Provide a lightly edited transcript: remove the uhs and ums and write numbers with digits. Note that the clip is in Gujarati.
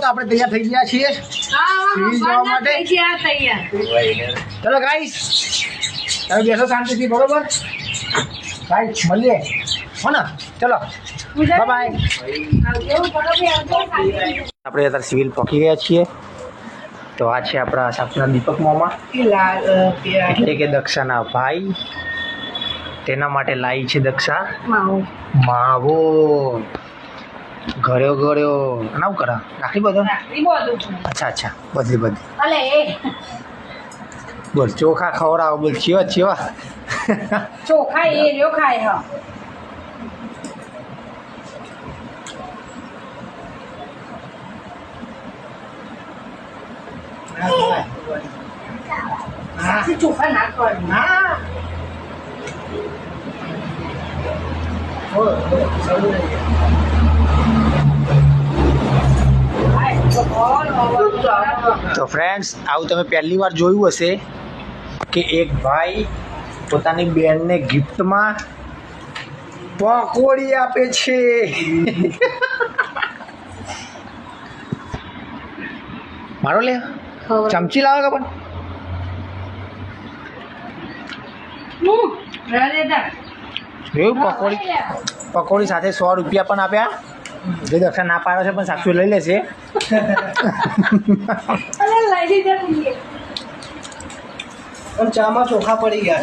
તો આપણે તૈયાર થઈ ગયા છીએ સિવિલ જવા માટે. ચલો ગાઈસ તમે બેસો શાંતિથી, બરોબર ગાઈસ મળીએ હો ને. ચલો બાય બાય. આપણે અત્યારે સિવિલ પહોંચી ગયા છીએ. તો આ છે આપણા સાપના દીપક મામા, એટલે કે દક્ષાના ભાઈ. તેના માટે લાવી છે દક્ષા માવો. ઘર્યો ઘર્યો ના કરા રાખી બધો. અચ્છા અચ્છા બધી બોલ ચોખા ખવડાવો. બોલ ચીવા ચીવા ચોખા એ રહ્યો ખાય. ચોખા નાખવા તો ફ્રેન્ડ્સ આવું તમે પહેલી વાર જોયું હશે કે એક ભાઈ પોતાની બેનને ગિફ્ટમાં પકોડી આપે છે. મારો લે ચમચી લાવો કે પણ એવું પકોડી સાથે 100 રૂપિયા પણ આપ્યા. જે દક્ષા ના પાડ્યો છે પણ સાક્ષી લઈ લેશે. ચામાં ચોખા પડી ગયા.